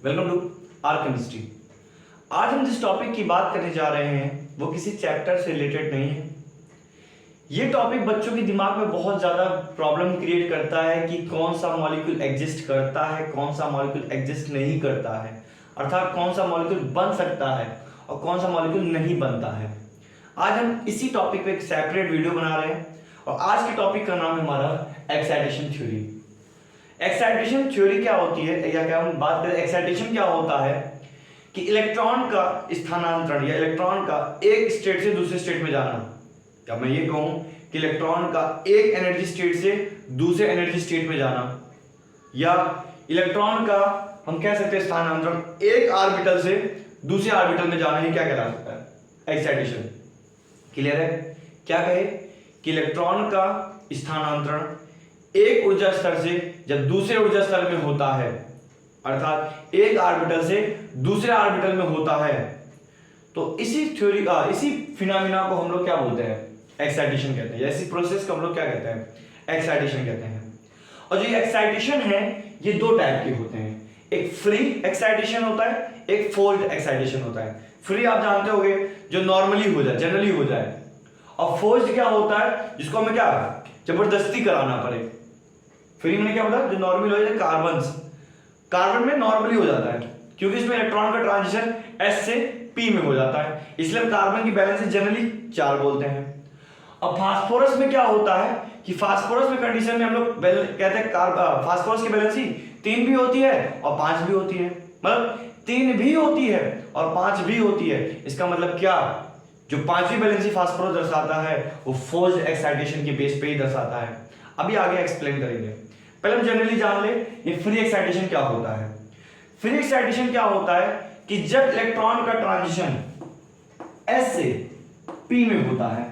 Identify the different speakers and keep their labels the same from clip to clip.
Speaker 1: Welcome to are chemistry. आज हम जिस टॉपिक की बात करने जा रहे हैं वो किसी चैप्टर से रिलेटेड नहीं है। ये टॉपिक बच्चों के दिमाग में बहुत ज़्यादा प्रॉब्लम क्रिएट करता है कि कौन सा मॉलिक्यूल एग्जिस्ट करता है, कौन सा मॉलिक्यूल एग्जिस्ट नहीं करता है, अर्थात कौन सा मॉलिक्यूल बन सकता है और कौन सा मॉलिक्यूल नहीं बनता है। आज हम इसी टॉपिक पे एक सेपरेट वीडियो बना रहे हैं और आज के टॉपिक का नाम है हमारा एक्साइटेशन थ्योरी। एक्साइटेशन थ्योरी क्या होती है, या क्या हम बात करें एक्साइटेशन क्या होता है कि इलेक्ट्रॉन का स्थानांतरण या इलेक्ट्रॉन का एक स्टेट से दूसरे स्टेट में जाना, या मैं ये कहूं कि इलेक्ट्रॉन का एक एनर्जी स्टेट से दूसरे एनर्जी स्टेट में जाना, या इलेक्ट्रॉन का हम कह सकते हैं स्थानांतरण एक ऑर्बिटल से दूसरे ऑर्बिटल में जाना ही क्या कहला सकता है, एक्साइटेशन। क्लियर है? क्या कहे कि इलेक्ट्रॉन का स्थानांतरण एक ऊर्जा स्तर से जब दूसरे ऊर्जा स्तर में होता है, अर्थात एक ऑर्बिटल से दूसरे ऑर्बिटल में होता है, तो इसी थ्योरी का इसी फिनोमेना को हम लोग क्या बोलते हैं, एक्साइटेशन कहते हैं, या इसी प्रोसेस को हम लोग क्या कहते हैं, एक्साइटेशन कहते हैं। और जो ये एक्साइटेशन है ये दो टाइप के होते हैं, एक फ्री एक्साइटेशन होता है, एक फोर्स्ड एक्साइटेशन होता है। फ्री आप जानते होंगे जो नॉर्मली हो जाए, जनरली हो जाए, और फोर्स्ड क्या होता है जिसको हमें क्या जबरदस्ती कराना पड़े। फ्री में क्या होता है जो नॉर्मल हो जाए, कार्बन में नॉर्मली हो जाता है क्योंकि इसमें इलेक्ट्रॉन का ट्रांजिशन s से p में हो जाता है, इसलिए हम कार्बन की वैलेंसी जनरली 4 बोलते हैं। अब फास्फोरस में क्या होता है कि फास्फोरस में कंडीशन में हम लोग कहते हैं फास्फोरस की वैलेंसी 3 भी होती है और 5 भी होती है, मतलब 3 भी होती है और 5 भी होती है। इसका मतलब क्या, जो 5वीं वैलेंसी फास्फोरस दर्शाता है वो फोर्स्ड एक्साइटेशन के बेस पे ही दर्शाता है। अभी आगे एक्सप्लेन करेंगे, पहले हम जनरली जान ले ये फ्री एक्साइटेशन क्या होता है। फ्री एक्साइटेशन क्या होता है कि जब इलेक्ट्रॉन का ट्रांजिशन s से p में होता है,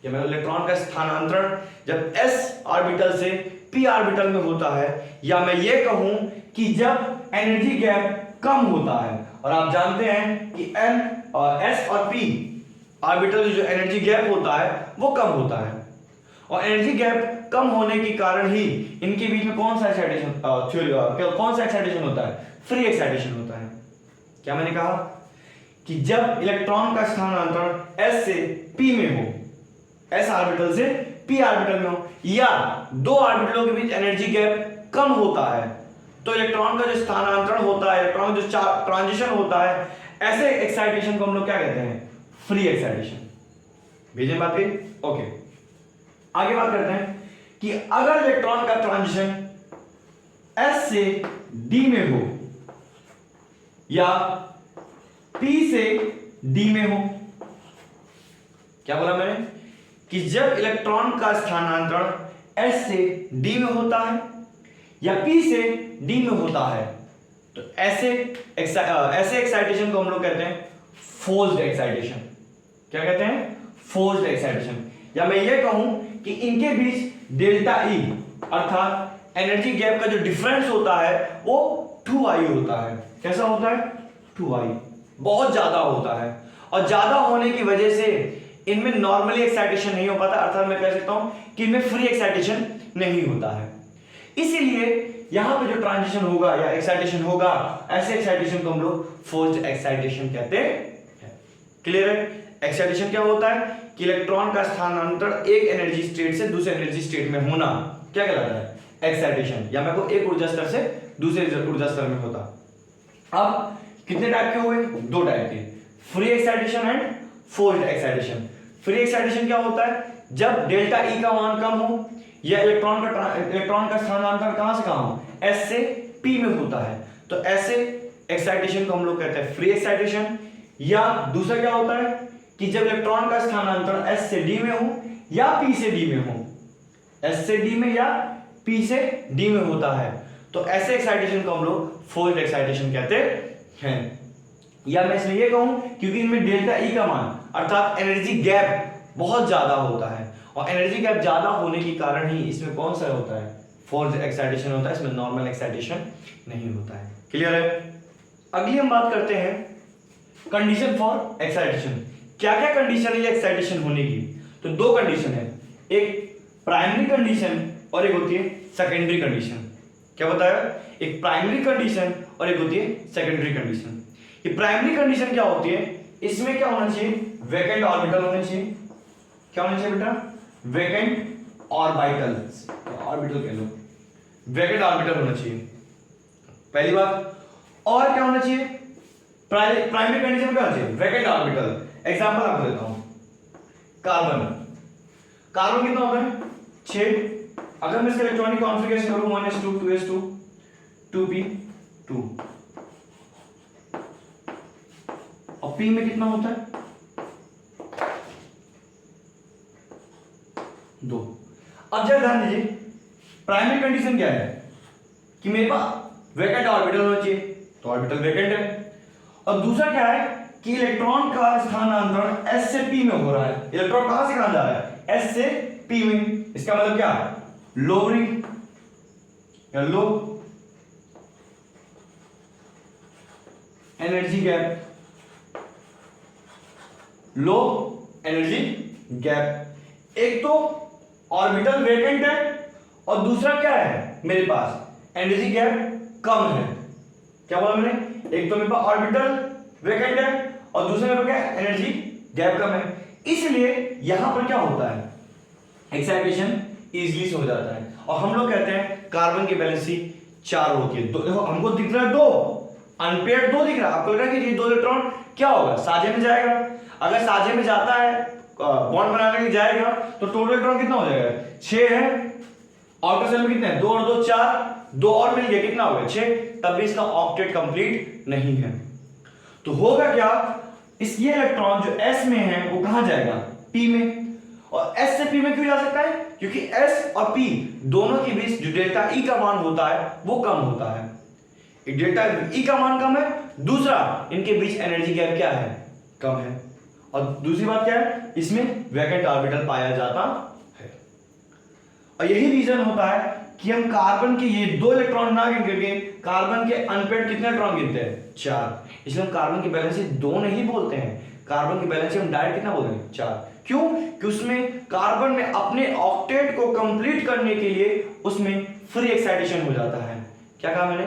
Speaker 1: या मतलब इलेक्ट्रॉन का स्थानांतरण जब s ऑर्बिटल से p ऑर्बिटल में होता है, या मैं ये कहूं कि जब एनर्जी गैप कम होता है, और आप जानते हैं कि n और s और p ऑर्बिटल जो एनर्जी गैप होता है वो कम होता है, और एनर्जी गैप कम होने के कारण ही इनके बीच में कौन सा एक्साइटेशन कौन सा एक्साइटेशन होता है, फ्री एक्साइटेशन होता है। क्या मैंने कहा कि जब इलेक्ट्रॉन का स्थानांतरण s से p में हो, s ऑर्बिटल से p ऑर्बिटल में हो, या दो ऑर्बिटलों के बीच एनर्जी गैप कम होता है, तो इलेक्ट्रॉन का जो स्थानांतरण होता है, इलेक्ट्रॉन का जो ट्रांजिशन होता है, ऐसे एक्साइटेशन को हम लोग क्या कहते हैं, फ्री एक्साइटेशन। भेजें बात की? ओके, आगे बात करते हैं कि अगर इलेक्ट्रॉन का ट्रांजिशन s से d में हो या p से d में हो, क्या बोला मैंने कि जब इलेक्ट्रॉन का स्थानांतरण s से d में होता है या p से d में होता है, तो ऐसे एक्साइटेशन को हम लोग कहते हैं फोर्स्ड एक्साइटेशन। क्या कहते हैं, फोर्स्ड एक्साइटेशन। या मैं ये कहूं कि इनके बीच डेल्टा ई अर्थात एनर्जी गैप का जो डिफरेंस होता है वो 2i होता है। कैसा होता है, 2i, बहुत ज्यादा होता है, और ज्यादा होने की वजह से इनमें नॉर्मली एक्साइटेशन नहीं हो पाता, अर्थात मैं कह सकता हूं कि इनमें फ्री एक्साइटेशन नहीं होता है। इसीलिए यहां पे जो ट्रांजिशन होगा या एक्साइटेशन होगा, ऐसे एक्साइटेशन को हम लोग फोर्स्ड एक्साइटेशन कहते हैं। क्लियर है? एक्साइटेशन क्या होता है कि इलेक्ट्रॉन का स्थानांतरण एक एनर्जी स्टेट से दूसरे एनर्जी स्टेट में होना क्या कहलाता है, एक्साइटेशन, या मैं को एक ऊर्जा स्तर से दूसरे ऊर्जा स्तर में होता। अब कितने टाइप के हुए, 2 टाइप के, free excitation and forced excitation. Free excitation क्या होता है जब डेल्टा ई का मान कम हो, या इलेक्ट्रॉन का स्थानांतरण कहां से कहां हो, s से p में होता है, तो ऐसे एक्साइटेशन को हम लोग कहते हैं फ्री एक्साइटेशन। या दूसरा क्या होता है कि जब इलेक्ट्रॉन का स्थानांतरण s से d में हो या p से d में हो, s से d में या p से d में होता है, तो ऐसे एक्साइटेशन को हम लोग फोर्स्ड एक्साइटेशन कहते हैं। या मैं इसलिए ये कहूं क्योंकि इनमें डेल्टा ई का मान अर्थात एनर्जी गैप बहुत ज्यादा होता है, और एनर्जी गैप ज्यादा होने के कारण ही इसमें कौन सा होता है, फोर्स्ड एक्साइटेशन होता है, इसमें नॉर्मल एक्साइटेशन नहीं होता है। क्लियर है? अगली हम बात करते हैं कंडीशन फॉर एक्साइटेशन। क्या क्या कंडीशन है एक्साइटेशन होने की, तो 2 कंडीशन है, एक प्राइमरी कंडीशन और एक होती है सेकेंडरी कंडीशन। क्या बताया, एक प्राइमरी कंडीशन और एक होती है सेकेंडरी कंडीशन। ये प्राइमरी कंडीशन क्या होती है, इसमें क्या होना चाहिए, वैकेंट ऑर्बिटल होने चाहिए। क्या होना चाहिए बेटा, वैकेंट ऑर्बिटल, ऑर्बिटल कह लो, वैकेंट ऑर्बिटल होना चाहिए पहली बात। और क्या होना चाहिए, प्राइमरी कंडीशन क्या होना चाहिए, वैकेंट ऑर्बिटल। एग्जांपल आपको देता हूं, कार्बन, कार्बन कितना होता है 6। अगर मैं इसका इलेक्ट्रॉनिक कॉन्फ़िगरेशन करूं 1s2 2s2 2p2, और p में कितना होता है 2। अब जरा ध्यान दीजिए, प्राइमरी कंडीशन क्या है कि मेरे पास वैकेंट ऑर्बिटल होना चाहिए, तो ऑर्बिटल वैकेंट है। और दूसरा क्या है कि इलेक्ट्रॉन का स्थानांतरण s से p में हो रहा है। इलेक्ट्रॉन कहां से कहां जा रहा है, s से p में। इसका मतलब क्या, लोअरिंग या low energy gap, low energy gap. एक तो ऑर्बिटल वैकेंट है और दूसरा क्या है, मेरे पास एनर्जी गैप कम है। क्या बोला मैंने, एक तो मेरे पास ऑर्बिटल वैकेंट है और दूसरे मेरे पास क्या है, एनर्जी गैप कम है। इसलिए यहां पर क्या होता है, एक्साइटेशन इजीली से हो जाता है। और हम लोग कहते हैं कार्बन की वैलेंसी 4 होती है। तो देखो हमको दिख रहा है 2, अनपेयर्ड 2 दिख रहा है, आपको लग रहा है कि ये 2 इलेक्ट्रॉन क्या होगा, साझे में जाएगा। अगर साझे में जाता है, बॉन्ड बनाने के लिए जाएगा, तो टोटल इलेक्ट्रॉन कितना हो जाएगा, 6 है। आउटर सेल में कितने हैं, 2 और 2 4, 2 और मिल गया, कितना हो गया 6। तब भी इसका ऑक्टेट कंप्लीट नहीं है। तो होगा क्या, इस ये इलेक्ट्रॉन जो s में है वो कहां जाएगा, p में। और s से p में क्यों जा सकता है, क्योंकि s और p दोनों के बीच जो डेल्टा E का मान होता है वो कम होता है। एक डेल्टा E का मान कम है, दूसरा इनके बीच एनर्जी गैप क्या है, कम है। और दूसरी बात क्या है, इसमें वैकेंट ऑर्बिटल पाया जाता है। और यही रीजन होता है कि हम कार्बन के ये 2 इलेक्ट्रॉन ना गिन करके कार्बन के अनपेयर्ड कितने इलेक्ट्रॉन गिनते हैं, 4। इसलिए हम कार्बन की वैलेंसी 2 नहीं बोलते हैं, कार्बन की वैलेंसी हम डायरेक्ट कितना बोलते हैं, 4। क्यों, कि उसमें कार्बन में अपने ऑक्टेट को कंप्लीट करने के लिए उसमें फ्री एक्साइटेशन हो जाता है। क्या कहा मैंने,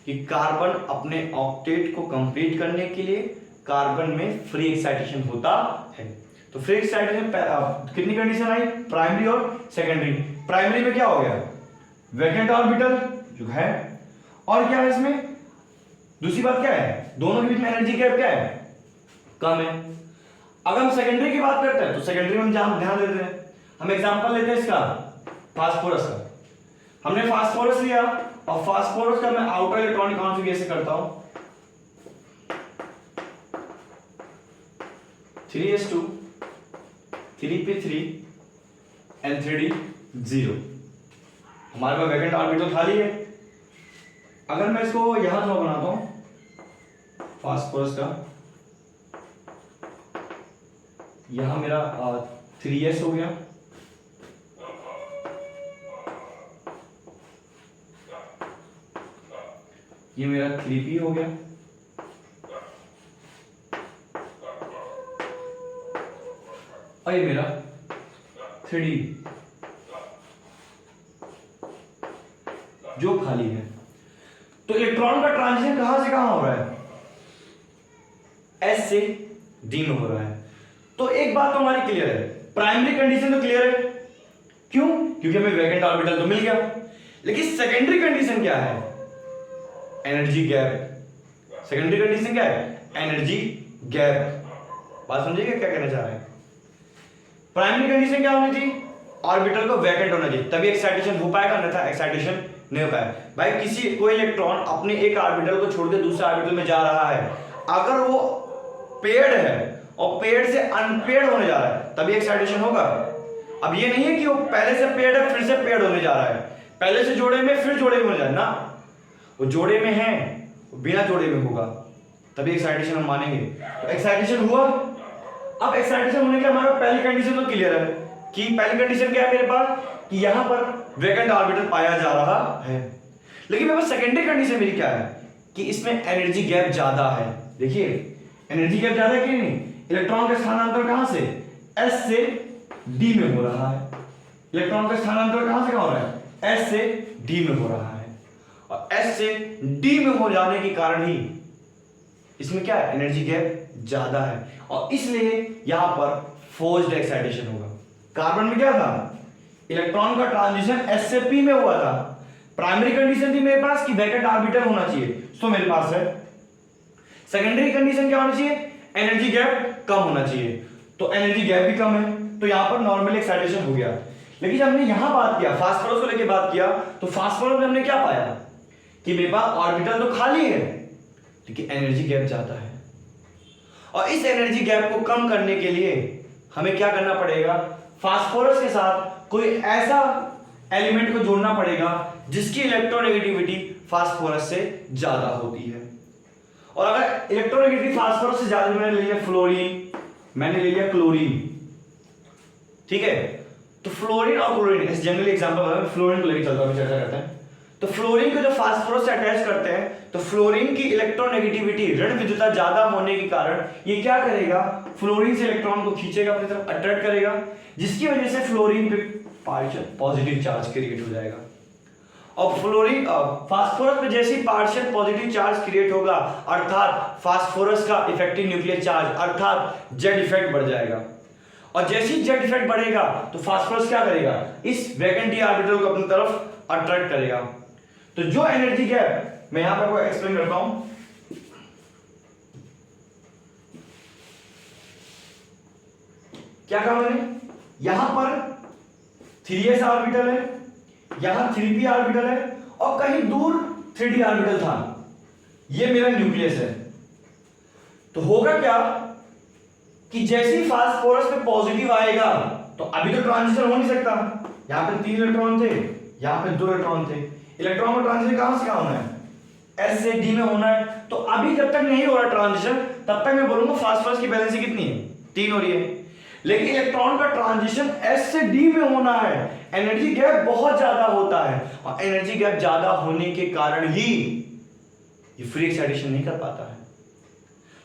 Speaker 1: कि कार्बन अपने ऑक्टेट को कंप्लीट करने के लिए कार्बन में फ्री एक्साइटेशन होता है। तो फ्री एक्साइटेशन कितनी कंडीशन आई, प्राइमरी और सेकेंडरी। प्राइमरी में क्या हो गया, वैकेंट ऑर्बिटल जो है, और क्या है इसमें, दूसरी बात क्या है, दोनों के बीच में एनर्जी गैप क्या है, कम है। अगर हम सेकेंडरी की बात करते हैं तो सेकेंडरी में हम ध्यान देते हैं, हम एग्जांपल लेते हैं इसका फास्फोरस का। हमने फास्फोरस लिया और फास्फोरस का मैं आउटर इलेक्ट्रॉनिक कॉन्फ़िगरेशन करता हूं 3s2 3p3 n3d 0। हमारे पास वैकेंट ऑर्बिटल खाली है। अगर मैं इसको यहां थोड़ा बनाता हूं फास्फोरस का, यहां मेरा 3s हो गया, ये मेरा 3p हो गया, और ये मेरा 3d जो खाली है। तो इलेक्ट्रॉन का ट्रांजिशन कहां से कहां हो रहा है, S से D में हो रहा है। तो एक बात तो हमारी क्लियर है, प्राइमरी कंडीशन तो क्लियर है, क्यों, क्योंकि हमें वैकेंट ऑर्बिटल तो मिल गया। लेकिन सेकेंडरी कंडीशन क्या है, एनर्जी गैप। सेकेंडरी कंडीशन क्या है, एनर्जी गैप। बात समझिएगा क्या कहना चाह रहे हैं। प्राइमरी कंडीशन क्या होनी थी, ऑर्बिटल को वैकेंट होना चाहिए, तभी एक्साइटेशन हो पाएगा, अन्यथा एक्साइटेशन नहीं हो पाएगा। भाई किसी कोई इलेक्ट्रॉन अपने एक ऑर्बिटल को छोड़ के दूसरे ऑर्बिटल में जा रहा है, अगर वो पेयर्ड है और पेयर्ड से अनपेयर्ड होने जा रहा है तभी एक्साइटेशन होगा। अब ये नहीं है कि वो पहले से पेयर्ड है फिर से पेयर्ड होने जा रहा है, पहले से जोड़े में फिर जोड़े में हो जाए ना, वो जोड़े में है, बिना जोड़े में होगा, तभी एक्साइटेशन हम मानेंगे। तो एक्साइटेशन हुआ। अब एक्साइटेशन होने के हमारा पहली कंडीशन तो क्लियर है कि पहली कंडीशन क्या है मेरे पास, कि यहां पर वैकेंट ऑर्बिटल पाया जा रहा है। लेकिन मेरे पास सेकेंडरी कंडीशन मेरी क्या है, कि इसमें एनर्जी गैप ज्यादा है। देखिए एनर्जी गैप ज्यादा है कि नहीं, इलेक्ट्रॉन का स्थानांतरण कहां से, S से D में हो रहा है। इलेक्ट्रॉन का स्थानांतरण कहां से कहां हो रहा है, S से D में हो रहा है। और S से D में हो जाने के कारण ही इसमें क्या है, एनर्जी गैप ज्यादा है और इसलिए यहां पर फोर्स्ड एक्साइटेशन होगा। कार्बन में क्या था, इलेक्ट्रॉन का ट्रांजिशन S से P में हुआ था। प्राइमरी कंडीशन थी मेरे पास कि वैकेंट ऑर्बिटल होना चाहिए, तो मेरे पास है। सेकेंडरी कंडीशन क्या होना चाहिए, एनर्जी गैप कम होना चाहिए, तो एनर्जी गैप भी कम है, तो यहां पर नॉर्मल एक्साइटेशन हो गया। लेकिन जब हमने यहां बात किया, फास्फोरस को लेके बात किया, तो फास्फोरस में हमने क्या पाया कि मेरे पास ऑर्बिटल तो खाली है लेकिन एनर्जी गैप ज्यादा है। और इस एनर्जी गैप को कम करने के लिए हमें क्या करना पड़ेगा, फास्फोरस के साथ कोई ऐसा एलिमेंट को जोड़ना पड़ेगा जिसकी इलेक्ट्रोनेगेटिविटी फास्फोरस से ज्यादा होती है। और अगर इलेक्ट्रोनेगेटिविटी फास्फोरस से ज्यादा, मैंने ले लिया फ्लोरीन, मैंने ले लिया क्लोरीन, ठीक है, तो फ्लोरीन और क्लोरीन इस जनरली एग्जांपल फ्लोरीन को लेकर चलता हूं, चर्चा करते हैं। तो फ्लोरीन को जब फास्फोरस से अटैच करते हैं तो फ्लोरीन की इलेक्ट्रोनेगेटिविटी ऋण विद्युतता ज्यादा होने के कारण ये क्या करेगा, फ्लोरीन से इलेक्ट्रॉन को खींचेगा, अपनी तरफ अट्रैक्ट करेगा, जिसकी वजह से फ्लोरीन पे पार्शियल पॉजिटिव चार्ज क्रिएट हो जाएगा। और फ्लोरीन फास्फोरस पे जैसे ही पार्शियल पॉजिटिव चार्ज क्रिएट होगा अर्थात फास्फोरस का इफेक्टिव न्यूक्लियर चार्ज अर्थात जेड इफेक्ट बढ़ जाएगा। और जैसे ही जेड इफेक्ट बढ़ेगा तो फास्फोरस क्या करेगा, इस वैकेंट डी ऑर्बिटल को अपनी तरफ अट्रैक्ट करेगा। तो जो एनर्जी गैप मैं यहां पर आपको एक्सप्लेन करता हूं, क्या कहा मैंने, यहां पर 3s ऑर्बिटल है, यहां 3p ऑर्बिटल है और कहीं दूर 3d ऑर्बिटल था, ये मेरा न्यूक्लियस है। तो होगा क्या कि जैसे ही फास्फोरस पे पॉजिटिव आएगा तो अभी तो ट्रांजिशन हो नहीं सकता, यहां पे 3 इलेक्ट्रॉन थे, यहां पे 2 इलेक्ट्रॉन थे, इलेक्ट्रॉन का ट्रांजिशन कहां से कहां होना है, S से D में होना है। तो अभी जब तक नहीं हो रहा ट्रांजिशन तब तक मैं बोलूंगा फास्फोरस की वैलेंसी कितनी है, 3 हो रही है। लेकिन इलेक्ट्रॉन का ट्रांजिशन S से D में होना है, एनर्जी गैप बहुत ज्यादा होता है और एनर्जी गैप ज्यादा होने के कारण ही ये फ्री एक्साइटेशन नहीं कर पाता है।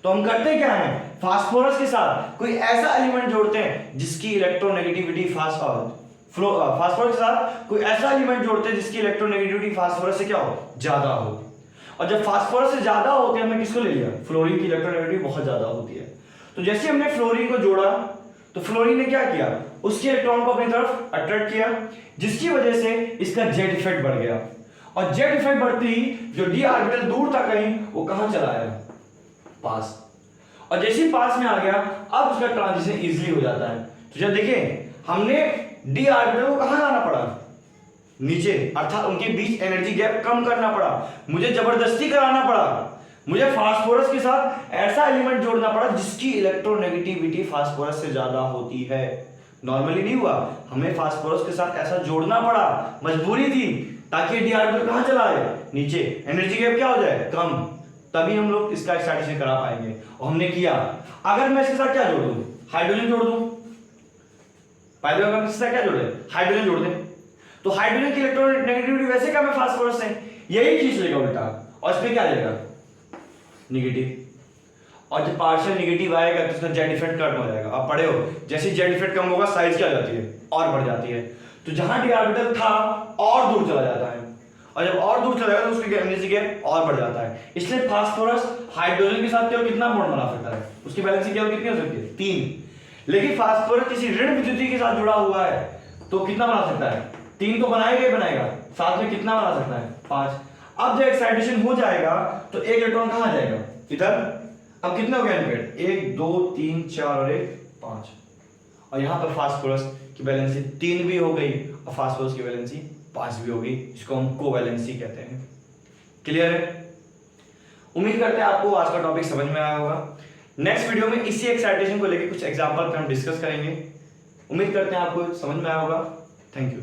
Speaker 1: तो हम करते क्या है, फास्फोरस के साथ कोई ऐसा एलिमेंट जोड़ते हैं जिसकी इलेक्ट्रोनेगेटिविटी फास्फोरस के साथ कोई ऐसा एलिमेंट जोड़ते हैं जिसकी इलेक्ट्रोनेगेटिविटी फास्फोरस से क्या हो, ज्यादा हो। और जब फास्फोरस से ज्यादा होते हैं, हमने किसको ले लिया, फ्लोरीन की इलेक्ट्रोनेगेटिविटी बहुत ज्यादा होती है। तो जैसे हमने फ्लोरीन को जोड़ा तो फ्लोरीन ने क्या किया, उसके इलेक्ट्रॉन को अपनी तरफ अट्रैक्ट किया, जिसकी वजह से इसका जेड इफेक्ट बढ़ गया। और जेड इफेक्ट बढ़ते ही जो डी ऑर्बिटल दूर था कहीं, वो कहां चला आया, पास। और जैसे ही पास में आ गया अब उसका ट्रांजिशन इजीली हो जाता है। तो जब देखिए हमने डी ऑर्बिटल को कहां लाना पड़ा, नीचे, अर्थात उनके बीच एनर्जी गैप कम करना पड़ा, मुझे जबरदस्ती कराना पड़ा, मुझे फास्फोरस के साथ ऐसा एलिमेंट जोड़ना पड़ा जिसकी इलेक्ट्रोनेगेटिविटी फास्फोरस से ज्यादा होती है। नॉर्मली नहीं हुआ, हमें फास्फोरस के साथ ऐसा जोड़ना पड़ा, मजबूरी थी, ताकि डी ऑर्बिटल कहां चला आए, नीचे, एनर्जी गैप क्या हो जाए, कम, तभी हम लोग इसका एक्साइटेशन करा पाएंगे। और हमने किया। अगर मैं इसके साथ क्या जोड़ दूं, हाइड्रोजन जोड़ दूं, फायदे अगर इसके साथ क्या जोड़े, हाइड्रोजन जोड़ दें, तो हाइड्रोजन की इलेक्ट्रोनेगेटिविटी वैसे कम है फास्फोरस से, यही खींच लेगा उल्टा और इस पे क्या आ जाएगा, नेगेटिव। और जब पार्शियल नेगेटिव आएगा तो उसका जेड इफेक्ट कम हो जाएगा। आप पढ़े हो, जैसे जेड इफेक्ट कम होगा साइज क्या हो जाती है, और बढ़ जाती है। तो जहां डी ऑर्बिटल था और दूर चला जाता है, और जब और दूर चला जाएगा तो उसकी एनर्जी गैप और बढ़ जाता है। इसलिए फास्फोरस हाइड्रोजन के साथ केवल कितना बॉन्ड बना सकता है, उसकी वैलेंसी केवल कितनी हो सकती है, 3। लेकिन फास्फोरस किसी ऋण विद्युती के साथ जुड़ा हुआ है तो कितना बना सकता है, 3 तो बनाएगा ही बनाएगा, साथ में कितना बना सकता है, 5। अब जब एक्साइटेशन हो जाएगा तो एक इलेक्ट्रॉन कहां आ जाएगा, इधर। अब कितने हो गए एनपेड, 1 2 3 4 और 1 5। और यहां पर फास्फोरस की वैलेंसी 3 भी हो गई और फास्फोरस की वैलेंसी 5 भी हो गई, इसको हम कोवैलेंसी कहते हैं। क्लियर है? उम्मीद करते हैं आपको आज का टॉपिक समझ में आया होगा। नेक्स्ट वीडियो में इसी एक्साइटेशन को लेकर कुछ एग्जांपल पे हम डिस्कस करेंगे। उम्मीद करते हैं आपको समझ में आया होगा। Thank you.